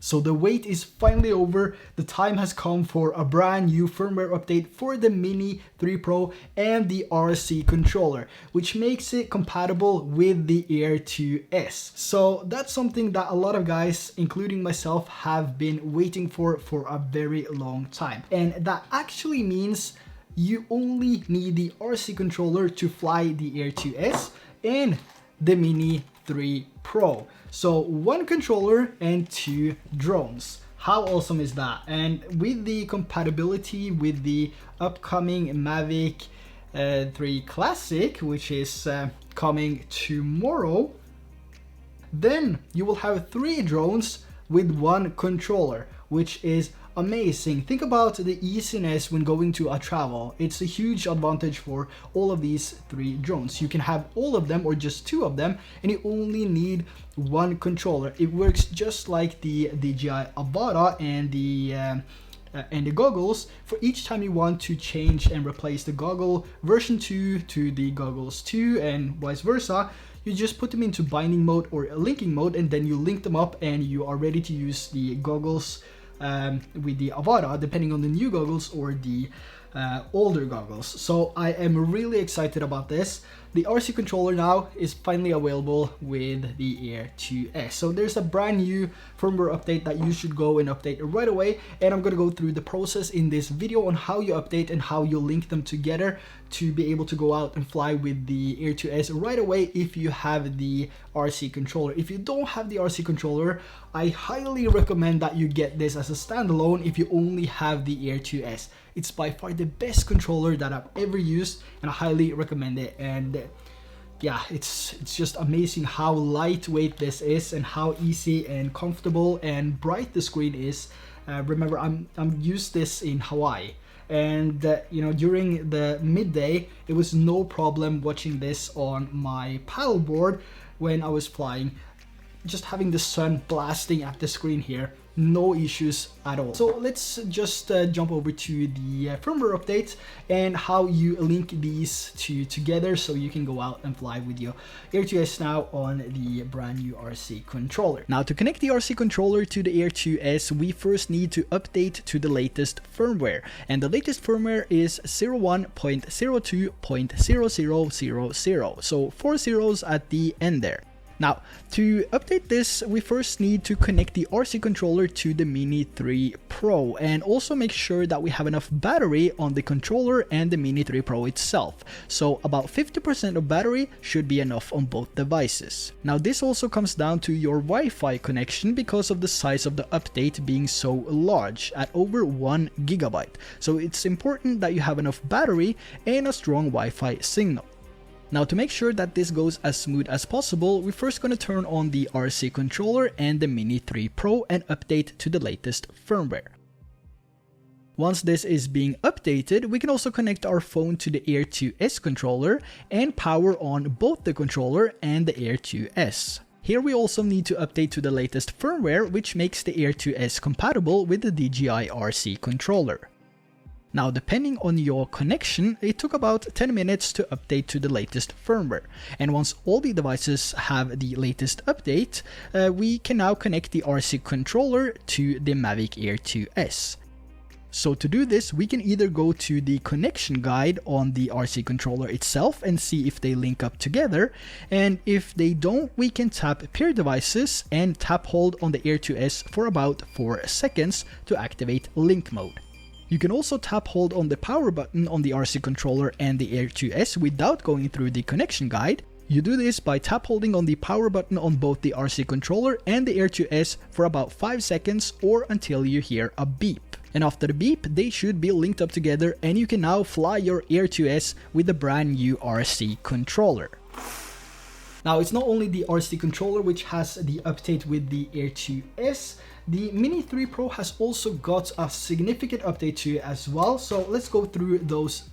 So the wait is finally over. The time has come for a brand new firmware update for the Mini 3 Pro and the RC controller, which makes it compatible with the Air 2S. So that's something that a lot of guys, including myself, have been waiting for a very long time. And that actually means you only need the RC controller to fly the Air 2S and the Mini 3 Pro. So one controller and two drones. How awesome is that? And with the compatibility with the upcoming Mavic 3 Classic, which is coming tomorrow, then you will have 3 drones with one controller, which is amazing. Think about the easiness when going to a travel. It's a huge advantage for all of these 3 drones. You can have all of them or just 2 of them, and you only need one controller. It works just like the DJI Avata and the goggles. For each time you want to change and replace the goggle version 2 to the goggles 2 and vice versa, you just put them into binding mode or linking mode, and then you link them up and you are ready to use the goggles with the Avata, depending on the new goggles or the older goggles. So I am really excited about this. The RC controller now is finally available with the Air 2S. So there's a brand new firmware update that you should go and update right away. And I'm going to go through the process in this video on how you update and how you link them together to be able to go out and fly with the Air 2S right away if you have the RC controller. If you don't have the RC controller, I highly recommend that you get this as a standalone if you only have the Air 2S. It's by far the best controller that I've ever used, and I highly recommend it. And yeah, it's just amazing how lightweight this is and how easy and comfortable and bright the screen is. Remember, I'm used this in Hawaii, and you know, during the midday it was no problem watching this on my paddleboard when I was flying. Just having the sun blasting at the screen here, no issues at all. So let's just jump over to the firmware update and how you link these two together so you can go out and fly with your Air 2S now on the brand new RC controller. Now, to connect the RC controller to the Air 2S, we first need to update to the latest firmware, and the latest firmware is 01.02.0000, so 4 zeros at the end there. Now, to update this, we first need to connect the RC controller to the Mini 3 Pro, and also make sure that we have enough battery on the controller and the Mini 3 Pro itself. So about 50% of battery should be enough on both devices. Now, this also comes down to your Wi-Fi connection because of the size of the update being so large at over 1 gigabyte. So it's important that you have enough battery and a strong Wi-Fi signal. Now, to make sure that this goes as smooth as possible, we're first going to turn on the RC controller and the Mini 3 Pro and update to the latest firmware. Once this is being updated, we can also connect our phone to the Air 2S controller and power on both the controller and the Air 2S. Here we also need to update to the latest firmware, which makes the Air 2S compatible with the DJI RC controller. Now, depending on your connection, it took about 10 minutes to update to the latest firmware. And once all the devices have the latest update, we can now connect the RC controller to the Mavic Air 2S. So to do this, we can either go to the connection guide on the RC controller itself and see if they link up together. And if they don't, we can tap pair devices and tap hold on the Air 2S for about 4 seconds to activate link mode. You can also tap hold on the power button on the RC controller and the Air 2S without going through the connection guide. You do this by tap holding on the power button on both the RC controller and the Air 2S for about 5 seconds or until you hear a beep. And after the beep, they should be linked up together and you can now fly your Air 2S with the brand new RC controller. Now, it's not only the RC controller which has the update with the Air 2S, the Mini 3 Pro has also got a significant update to it as well. So let's go through those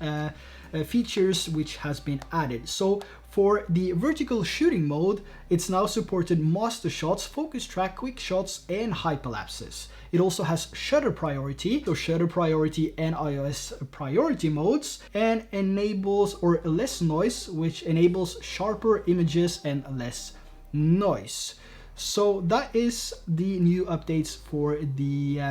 features which has been added. So for the vertical shooting mode, it's now supported master shots, focus track, quick shots, and hyperlapses. It also has shutter priority, so shutter priority and iOS priority modes, and enables or less noise, which enables sharper images and less noise. So that is the new updates for the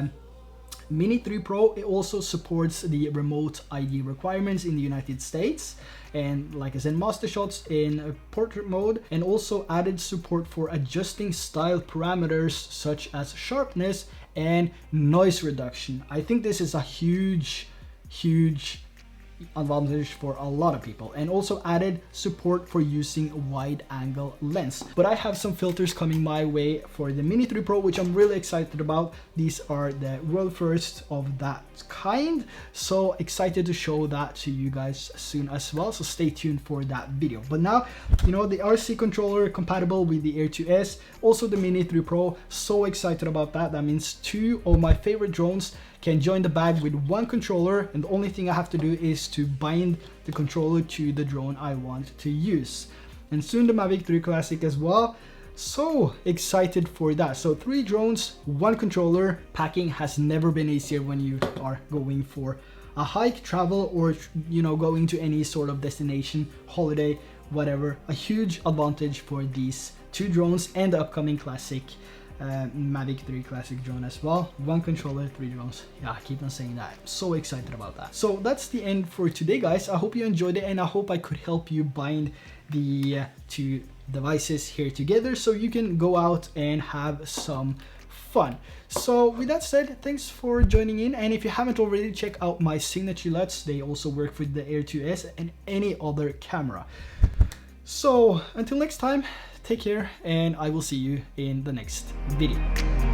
Mini 3 Pro. It also supports the remote ID requirements in the United States, and like I said, master shots in portrait mode, and also added support for adjusting style parameters such as sharpness and noise reduction. I think this is a huge advantage for a lot of people, and also added support for using wide angle lens. But I have some filters coming my way for the Mini 3 Pro, which I'm really excited about. These are the world first of that kind, so excited to show that to you guys soon as well, so stay tuned for that video. But now, you know, the RC controller compatible with the Air 2S, also the Mini 3 Pro, so excited about that. That means 2 of my favorite drones can join the bag with 1 controller, and the only thing I have to do is to bind the controller to the drone I want to use. And soon the Mavic 3 Classic as well, so excited for that. So 3 drones, 1 controller. Packing has never been easier when you are going for a hike, travel, or, you know, going to any sort of destination, holiday, whatever. A huge advantage for these 2 drones and the upcoming Classic Mavic 3 Classic drone as well. 1 controller, 3 drones. Yeah, I keep on saying that. I'm so excited about that. So that's the end for today, guys. I hope you enjoyed it, and I hope I could help you bind the 2 devices here together so you can go out and have some fun. So with that said, thanks for joining in, and if you haven't already, check out my signature LUTs. They also work with the Air 2S and any other camera. So until next time, take care, and I will see you in the next video.